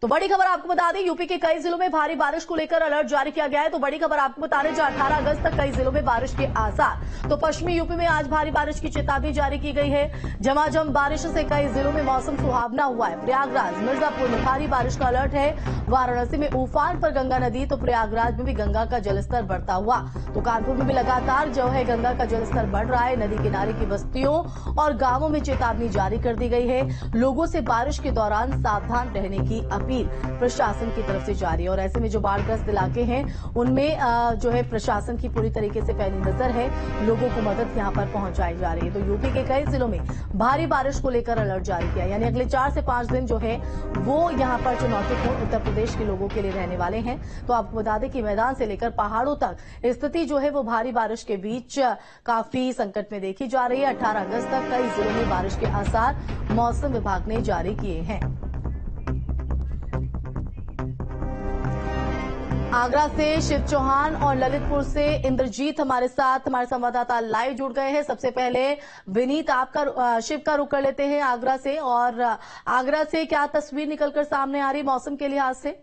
तो बड़ी खबर आपको बता दें, यूपी के कई जिलों में भारी बारिश को लेकर अलर्ट जारी किया गया है। तो बड़ी खबर आपको बता दें, 18 अगस्त तक कई जिलों में बारिश के आसार। तो पश्चिमी यूपी में आज भारी बारिश की चेतावनी जारी की गई है। झमाझम बारिश से कई जिलों में मौसम सुहावना हुआ है। प्रयागराज, मिर्जापुर में भारी बारिश का अलर्ट है। वाराणसी में उफान पर गंगा नदी, तो प्रयागराज में भी गंगा का जलस्तर बढ़ता हुआ। तो कानपुर में भी लगातार जो है गंगा का जलस्तर बढ़ रहा है। नदी किनारे की बस्तियों और गांवों में चेतावनी जारी कर दी गई है। लोगों से बारिश के दौरान सावधान रहने की अपील प्रशासन की तरफ से जारी है। और ऐसे में जो बाढ़ग्रस्त इलाके हैं उनमें जो है प्रशासन की पूरी तरीके से पैनी नजर है। लोगों को मदद यहां पर पहुंचाई जा रही है। तो यूपी के कई जिलों में भारी बारिश को लेकर अलर्ट जारी किया, यानी अगले 4 से 5 दिन जो है वो यहां पर चुनौतीपूर्ण उत्तर प्रदेश के लोगों के लिए रहने वाले हैं। तो आपको बता दें कि मैदान से लेकर पहाड़ों तक स्थिति जो है वो भारी बारिश के बीच काफी संकट में देखी जा रही है। 18 अगस्त तक कई जिलों में बारिश के आसार मौसम विभाग ने जारी किए हैं। आगरा से शिव चौहान और ललितपुर से इंद्रजीत हमारे साथ, हमारे संवाददाता लाइव जुड़ गए हैं। सबसे पहले विनीत, आपका शिव का रुख कर लेते हैं आगरा से, और आगरा से क्या तस्वीर निकलकर सामने आ रही मौसम के लिहाज से?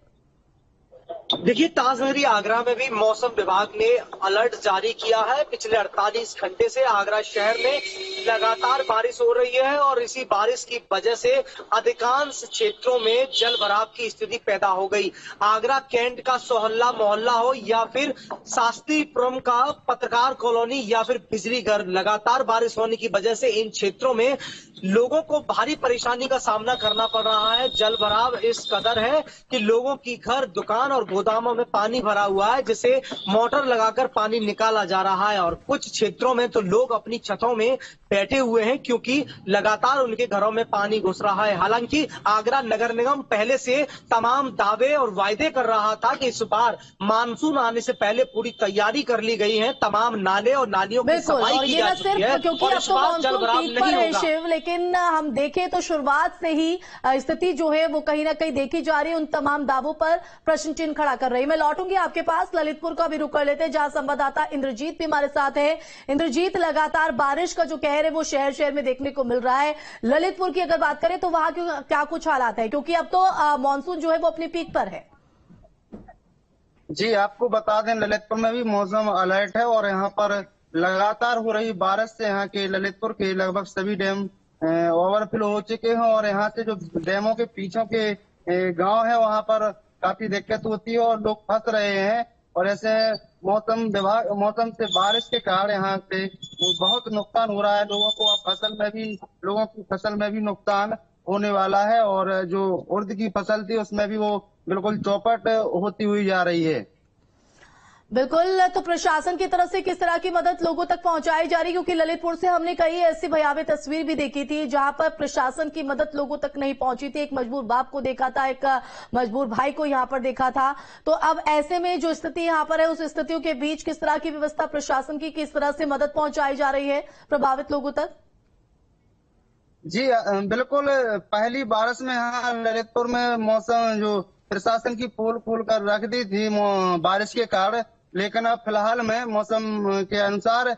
देखिए, ताजनगरी आगरा में भी मौसम विभाग ने अलर्ट जारी किया है। पिछले 48 घंटे से आगरा शहर में लगातार बारिश हो रही है और इसी बारिश की वजह से अधिकांश क्षेत्रों में जल भराव की स्थिति पैदा हो गई। आगरा कैंट का सोहल्ला मोहल्ला हो या फिर शास्त्रीपुरम का पत्रकार कॉलोनी या फिर बिजली घर, लगातार बारिश होने की वजह से इन क्षेत्रों में लोगों को भारी परेशानी का सामना करना पड़ रहा है। जल भराव इस कदर है कि लोगों की घर, दुकान और गोदामों में पानी भरा हुआ है, जिसे मोटर लगाकर पानी निकाला जा रहा है। और कुछ क्षेत्रों में तो लोग अपनी छतों में बैठे हुए हैं क्योंकि लगातार उनके घरों में पानी घुस रहा है। हालांकि आगरा नगर निगम पहले से तमाम दावे और वायदे कर रहा था कि इस बार मानसून आने से पहले पूरी तैयारी कर ली गई है। तमाम नाले और नालियों की सफाई की जा चुकी है क्योंकि अब तो मानसून पीक पर है शिव, लेकिन हम देखें तो शुरुआत से ही स्थिति जो है वो कहीं ना कहीं देखी जा रही है। उन तमाम दावों पर प्रश्न चिन्ह खड़ा कर रही है। मैं लौटूंगी आपके पास, ललितपुर का भी रुख कर लेते हैं जहां संवाददाता इंद्रजीत भी हमारे साथ है। इंद्रजीत, लगातार बारिश का जो कहर है वो शहर शहर में देखने को मिल रहा है। ललितपुर की अगर बात करें तो वहां क्या कुछ हालात है, क्योंकि अब तो मानसून जो है वो अपनी पीक पर है। जी, आपको बता दें ललितपुर में भी मौसम अलर्ट है और यहाँ पर लगातार हो रही बारिश से यहाँ के ललितपुर के लगभग सभी डैम ओवरफ्लो हो चुके हैं। और यहाँ से जो डैमों के पीछों के गांव है वहाँ पर काफी दिक्कत होती है और लोग फंस रहे हैं। और ऐसे मौसम से बारिश के कारण यहाँ से बहुत नुकसान हो रहा है लोगों को। अब लोगों की फसल में भी नुकसान होने वाला है और जो उर्द की फसल थी उसमें भी वो बिल्कुल चौपट होती हुई जा रही है। बिल्कुल, तो प्रशासन की तरफ से किस तरह की मदद लोगों तक पहुंचाई जा रही है? क्योंकि ललितपुर से हमने कई ऐसी भयावह तस्वीर भी देखी थी जहां पर प्रशासन की मदद लोगों तक नहीं पहुंची थी। एक मजबूर बाप को देखा था, एक मजबूर भाई को यहां पर देखा था। तो अब ऐसे में जो स्थिति यहां पर है, उस स्थितियों के बीच किस तरह की व्यवस्था प्रशासन की, किस तरह से मदद पहुंचाई जा रही है प्रभावित लोगों तक? जी बिल्कुल, पहली बारिश में यहाँ ललितपुर में मौसम जो प्रशासन की पोल खोल कर रख दी थी बारिश के कारण, लेकिन अब फिलहाल में मौसम के अनुसार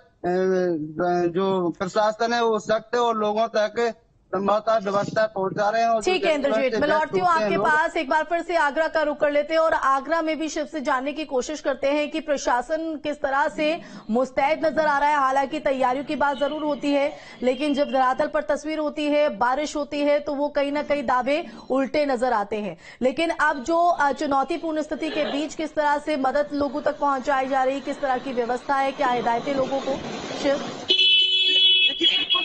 जो प्रशासन है वो सख्त है और लोगों तक व्यवस्था पहुंचा रहे हैं। ठीक है इंद्रजीत, मैं लौटती हूँ आपके पास। एक बार फिर से आगरा का रुख कर लेते हैं और आगरा में भी शिव से जानने की कोशिश करते हैं कि प्रशासन किस तरह से मुस्तैद नजर आ रहा है। हालांकि तैयारियों की बात जरूर होती है, लेकिन जब धरातल पर तस्वीर होती है, बारिश होती है, तो वो कहीं ना कहीं दावे उल्टे नजर आते हैं। लेकिन अब जो चुनौतीपूर्ण स्थिति के बीच किस तरह से मदद लोगों तक पहुंचाई जा रही, किस तरह की व्यवस्था है, क्या हिदायतें लोगों को? शिव,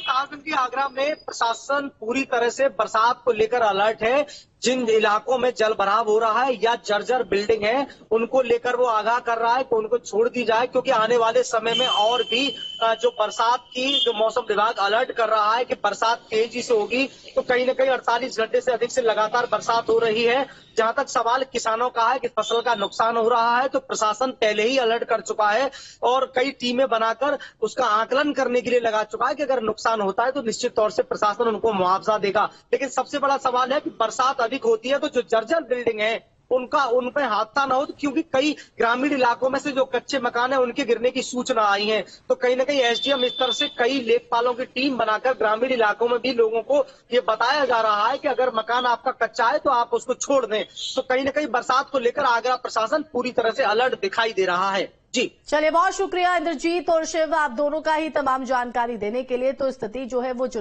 ताजनगरी आगरा में प्रशासन पूरी तरह से बरसात को लेकर अलर्ट है। जिन इलाकों में जल भराव हो रहा है या जर्जर बिल्डिंग है, उनको लेकर वो आगाह कर रहा है कि उनको छोड़ दी जाए, क्योंकि आने वाले समय में और भी जो बरसात की जो मौसम विभाग अलर्ट कर रहा है कि बरसात तेजी से होगी। तो कहीं न कहीं 48 घंटे से अधिक से लगातार बरसात हो रही है। जहां तक सवाल किसानों का है कि फसल का नुकसान हो रहा है, तो प्रशासन पहले ही अलर्ट कर चुका है और कई टीमें बनाकर उसका आकलन करने के लिए लगा चुका है कि अगर नुकसान होता है तो निश्चित तौर से प्रशासन उनको मुआवजा देगा। लेकिन सबसे बड़ा सवाल है कि बरसात अधिक होती है तो जो जर्जर बिल्डिंग है उन पे हादसा न हो, क्योंकि कई ग्रामीण इलाकों में से जो कच्चे मकान है उनके गिरने की सूचना आई है। तो कहीं न कहीं एसडीएम स्तर से कई लेखपालों की टीम बनाकर ग्रामीण इलाकों में भी लोगों को ये बताया जा रहा है कि अगर मकान आपका कच्चा है तो आप उसको छोड़ दें। तो कहीं न कहीं बरसात को लेकर आगरा प्रशासन पूरी तरह से अलर्ट दिखाई दे रहा है। जी चलिए, बहुत शुक्रिया इंद्रजीत और शिव, आप दोनों का ही तमाम जानकारी देने के लिए। तो स्थिति जो है वो